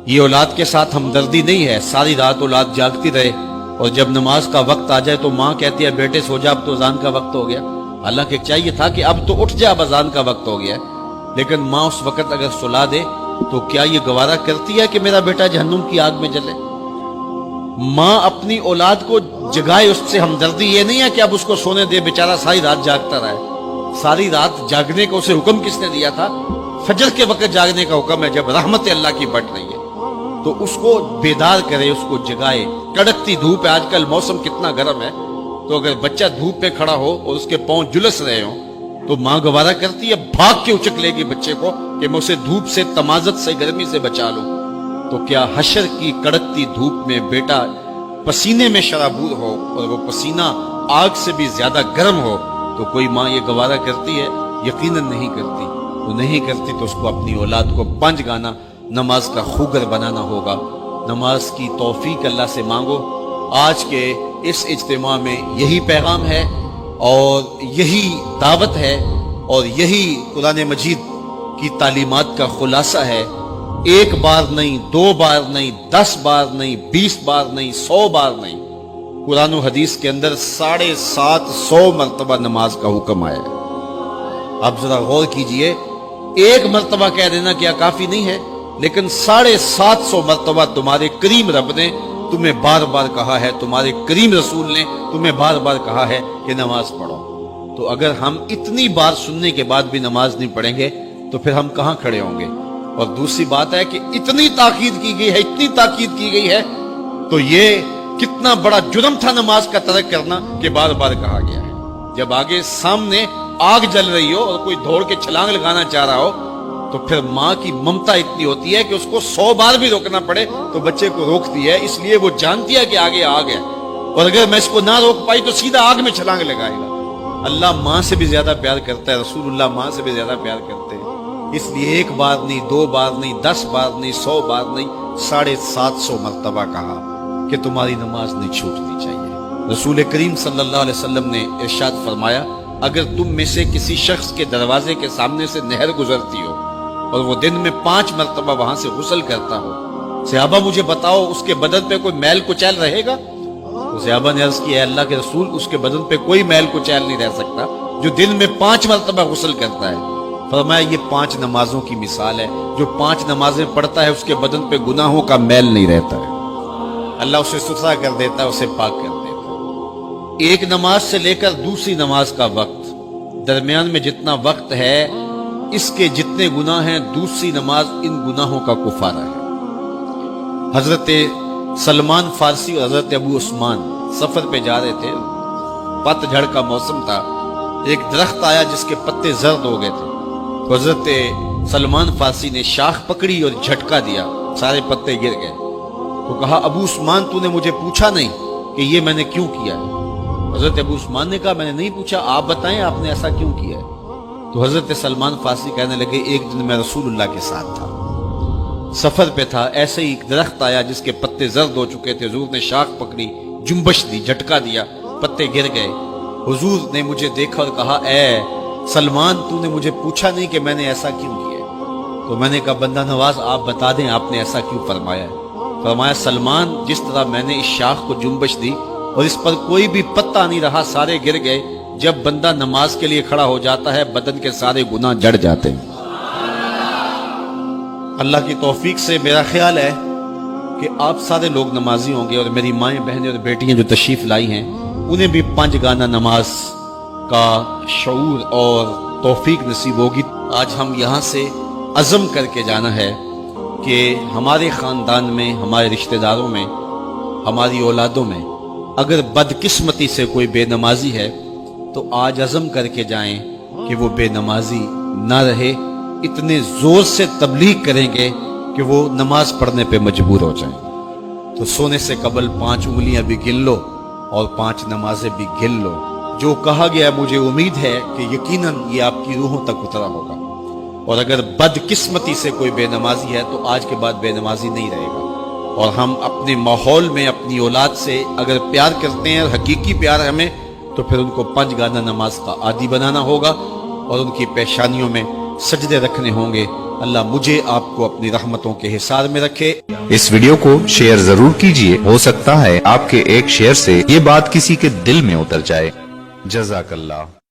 یہ اولاد کے ساتھ ہمدردی نہیں ہے، ساری رات اولاد جاگتی رہے اور جب نماز کا وقت آ جائے تو ماں کہتی ہے بیٹے سو جا، اب تو اذان کا وقت ہو گیا۔ حالانکہ چاہیے تھا کہ اب تو اٹھ جا، اب اذان کا وقت ہو گیا، لیکن ماں اس وقت اگر سلا دے تو کیا یہ گوارا کرتی ہے کہ میرا بیٹا جہنم کی آگ میں جلے؟ ماں اپنی اولاد کو جگائے، اس سے ہمدردی یہ نہیں ہے کہ اب اس کو سونے دے، بیچارہ ساری رات جاگتا رہے۔ ساری رات جاگنے کا اسے حکم کس نے دیا تھا؟ فجر کے وقت جاگنے کا حکم ہے جب رحمت اللہ کی بٹ رہی ہے، تو اس کو بیدار کرے، اس کو جگائے۔ کڑکتی دھوپ ہے، آج کل موسم کتنا گرم ہے، تو اگر بچہ دھوپ میں کھڑا ہو اور اس کے پاؤں جلس رہے ہوں تو ماں گوارا کرتی ہے، بھاگ کے اچک لے گی بچے کو کہ میں اسے دھوپ سے، تمازت سے، گرمی سے بچا لوں۔ تو کیا حشر کی کڑکتی دھوپ میں بیٹا پسینے میں شرابور ہو اور وہ پسینہ آگ سے بھی زیادہ گرم ہو تو کوئی ماں یہ گوارا کرتی ہے؟ یقیناً نہیں کرتی۔ وہ نہیں کرتی تو اس کو اپنی اولاد کو 5 گانا نماز کا خوگر بنانا ہوگا۔ نماز کی توفیق اللہ سے مانگو۔ آج کے اس اجتماع میں یہی پیغام ہے اور یہی دعوت ہے اور یہی قرآن مجید کی تعلیمات کا خلاصہ ہے۔ 1 بار نہیں، 2 بار نہیں، 10 بار نہیں، 20 بار نہیں، 100 بار نہیں، قرآن و حدیث کے اندر 750 مرتبہ نماز کا حکم آیا ہے۔ آپ ذرا غور کیجئے، 1 مرتبہ کہہ دینا کیا کافی نہیں ہے؟ لیکن 750 مرتبہ تمہارے کریم رب نے تمہیں بار بار کہا ہے، تمہارے کریم رسول نے تمہیں بار بار کہا ہے کہ نماز پڑھو۔ تو اگر ہم اتنی بار سننے کے بعد بھی نماز نہیں پڑھیں گے تو پھر ہم کہاں کھڑے ہوں گے؟ اور دوسری بات ہے کہ اتنی تاکید کی گئی ہے، اتنی تاکید کی گئی ہے، تو یہ کتنا بڑا جرم تھا نماز کا ترک کرنا کہ بار بار کہا گیا ہے۔ جب آگے سامنے آگ جل رہی ہو اور کوئی دوڑ کے چھلانگ لگانا چاہ رہا ہو تو پھر ماں کی ممتا اتنی ہوتی ہے کہ اس کو 100 بار بھی روکنا پڑے تو بچے کو روکتی ہے، اس لیے وہ جانتی ہے کہ آگے آگ ہے، اور اگر میں اس کو نہ روک پائی تو سیدھا آگ میں چھلانگ لگائے گا۔ اللہ ماں سے بھی زیادہ پیار کرتا ہے، رسول اللہ ماں سے بھی زیادہ پیار کرتے ہیں، اس لیے 1 بار نہیں، 2 بار نہیں، 10 بار نہیں، 100 بار نہیں، 750 مرتبہ کہا کہ تمہاری نماز نہیں چھوٹنی چاہیے۔ رسول کریم صلی اللہ علیہ وسلم نے ارشاد فرمایا، اگر تم میں سے کسی شخص کے دروازے کے سامنے سے نہر گزرتی ہو اور وہ دن میں 5 مرتبہ وہاں سے غسل کرتا ہو، صحابہ مجھے بتاؤ اس کے بدن پہ کوئی میل کچیل رہے گا؟ تو صحابہ نے عرض کیا، اللہ کے رسول اس کے بدن پہ کوئی میل کچیل نہیں رہ سکتا جو دن میں 5 مرتبہ غسل کرتا ہے۔ فرمایا یہ 5 نمازوں کی مثال ہے، جو 5 نمازیں پڑھتا ہے اس کے بدن پہ گناہوں کا میل نہیں رہتا ہے، اللہ اسے ستھرا کر دیتا ہے، اسے پاک کر دیتا ہے۔ ایک نماز سے لے کر دوسری نماز کا وقت، درمیان میں جتنا وقت ہے اس کے جتنے گناہ ہیں، دوسری نماز ان گناہوں کا کفارہ ہے۔ حضرت سلمان فارسی اور حضرت ابو عثمان سفر پہ جا رہے تھے، پت جھڑ کا موسم تھا، ایک درخت آیا جس کے پتے زرد ہو گئے تھے، تو حضرت سلمان فارسی نے شاخ پکڑی اور جھٹکا دیا، سارے پتے گر گئے۔ تو کہا ابو عثمان تو نے مجھے پوچھا نہیں کہ یہ میں نے کیوں کیا ہے؟ حضرت ابو عثمان نے کہا میں نے نہیں پوچھا، آپ بتائیں آپ نے ایسا کیوں کیا ہے؟ تو حضرت سلمان فارسی کہنے لگے، ایک دن میں رسول اللہ کے ساتھ تھا، سفر پہ تھا، ایسے ہی ایک درخت آیا جس کے پتے زرد ہو چکے تھے، حضور نے شاخ پکڑی، جنبش دی، جھٹکا دیا، پتے گر گئے۔ حضور نے مجھے دیکھا اور کہا، اے سلمان تو نے مجھے پوچھا نہیں کہ میں نے ایسا کیوں کیا؟ تو میں نے کہا بندہ نواز آپ بتا دیں آپ نے ایسا کیوں فرمایا ہے؟ فرمایا سلمان جس طرح میں نے اس شاخ کو جنبش دی اور اس پر کوئی بھی پتہ نہیں رہا، سارے گر گئے، جب بندہ نماز کے لیے کھڑا ہو جاتا ہے بدن کے سارے گناہ جڑ جاتے ہیں۔ اللہ کی توفیق سے میرا خیال ہے کہ آپ سارے لوگ نمازی ہوں گے، اور میری مائیں بہنیں اور بیٹیاں جو تشریف لائی ہیں انہیں بھی 5 گانا نماز کا شعور اور توفیق نصیب ہوگی۔ آج ہم یہاں سے عزم کر کے جانا ہے کہ ہمارے خاندان میں، ہمارے رشتہ داروں میں، ہماری اولادوں میں اگر بدقسمتی سے کوئی بے نمازی ہے تو آج عزم کر کے جائیں کہ وہ بے نمازی نہ رہے، اتنے زور سے تبلیغ کریں گے کہ وہ نماز پڑھنے پہ مجبور ہو جائیں۔ تو سونے سے قبل 5 انگلیاں بھی گن لو اور 5 نمازیں بھی گن لو۔ جو کہا گیا مجھے امید ہے کہ یقیناً یہ آپ کی روحوں تک اترا ہوگا، اور اگر بدقسمتی سے کوئی بے نمازی ہے تو آج کے بعد بے نمازی نہیں رہے گا۔ اور ہم اپنے ماحول میں اپنی اولاد سے اگر پیار کرتے ہیں، حقیقی پیار ہے ہمیں، تو پھر ان کو 5 گانا نماز کا عادی بنانا ہوگا اور ان کی پیشانیوں میں سجدے رکھنے ہوں گے اللہ مجھے آپ کو اپنی رحمتوں کے حصار میں رکھے۔ اس ویڈیو کو شیئر ضرور کیجئے، ہو سکتا ہے آپ کے ایک شیئر سے یہ بات کسی کے دل میں اتر جائے۔ جزاک اللہ۔